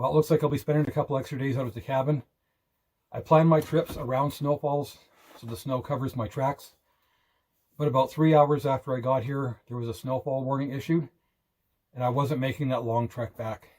Well, it looks like I'll be spending a couple extra days out at the cabin. I planned my trips around snowfalls so the snow covers my tracks. But about 3 hours after I got here, there was a snowfall warning issued, and I wasn't making that long trek back.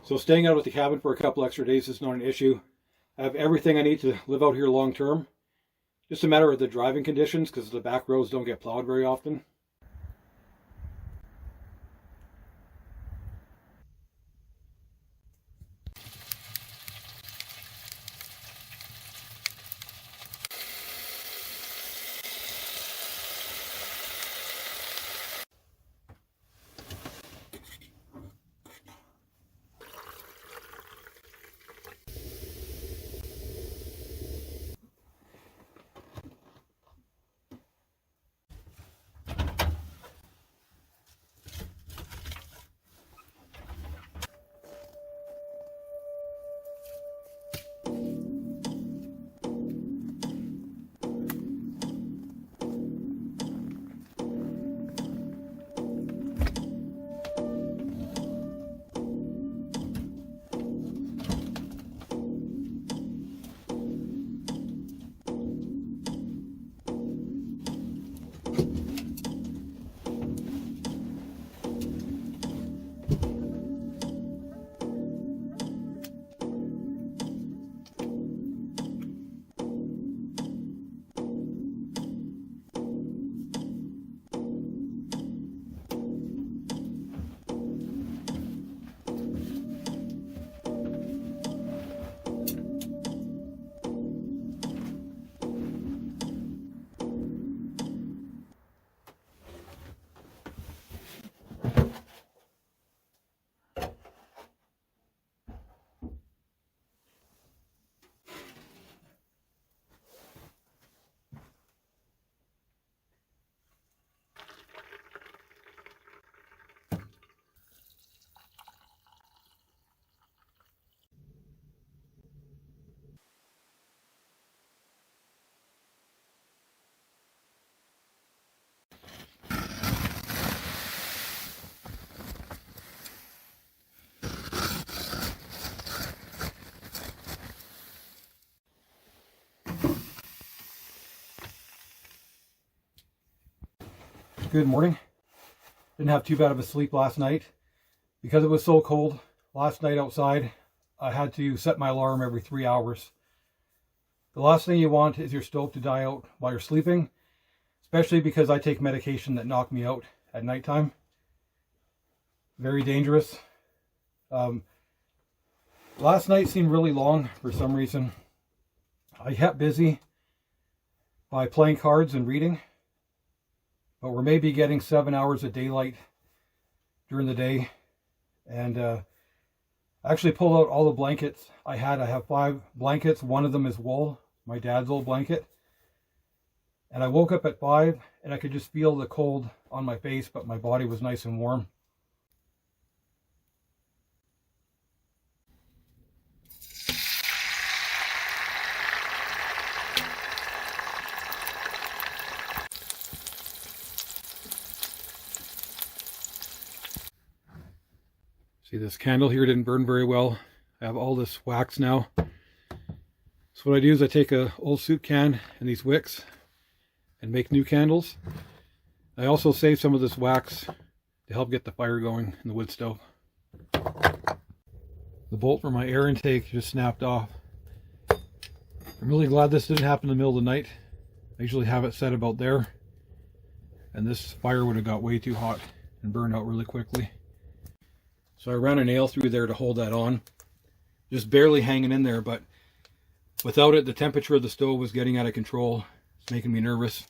So staying out at the cabin for a couple extra days is not an issue. I have everything I need to live out here long term. Just a matter of the driving conditions because the back roads don't get plowed very often. Good morning. Didn't have too bad of a sleep last night. Because it was so cold last night outside, I had to set my alarm every 3 hours. The last thing you want is your stove to die out while you're sleeping, especially because I take medication that knock me out at nighttime. Very dangerous. Last night seemed really long for some reason. I kept busy by playing cards and reading. But we're maybe getting 7 hours of daylight during the day. And I actually pulled out all the blankets I had. I have 5 blankets. One of them is wool, my dad's old blanket. And I woke up at 5 and I could just feel the cold on my face, but my body was nice and warm. See, this candle here didn't burn very well. I have all this wax now. So what I do is I take a old soup can and these wicks and make new candles. I also save some of this wax to help get the fire going in the wood stove. The bolt for my air intake just snapped off. I'm really glad this didn't happen in the middle of the night. I usually have it set about there. And this fire would have got way too hot and burned out really quickly. So I ran a nail through there to hold that on. Just barely hanging in there, but without it, the temperature of the stove was getting out of control. It's making me nervous.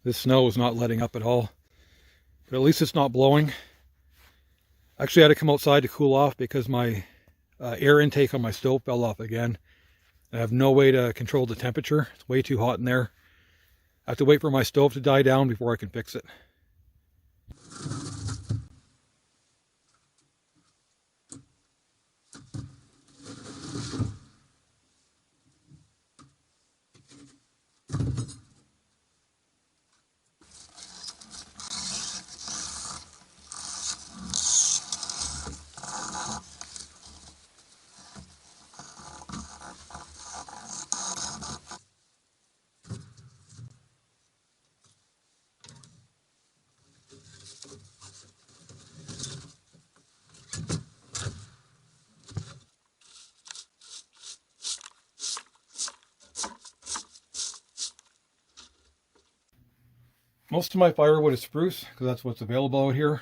This snow is not letting up at all, but at least it's not blowing. Actually, I had to come outside to cool off because my air intake on my stove fell off again. I have no way to control the temperature. It's way too hot in there. I have to wait for my stove to die down before I can fix it. Most of my firewood is spruce because that's what's available out here.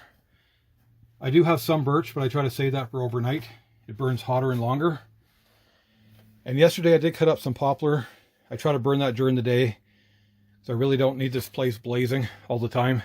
I do have some birch, but I try to save that for overnight. It burns hotter and longer. And yesterday I did cut up some poplar. I try to burn that during the day, so I really don't need this place blazing all the time.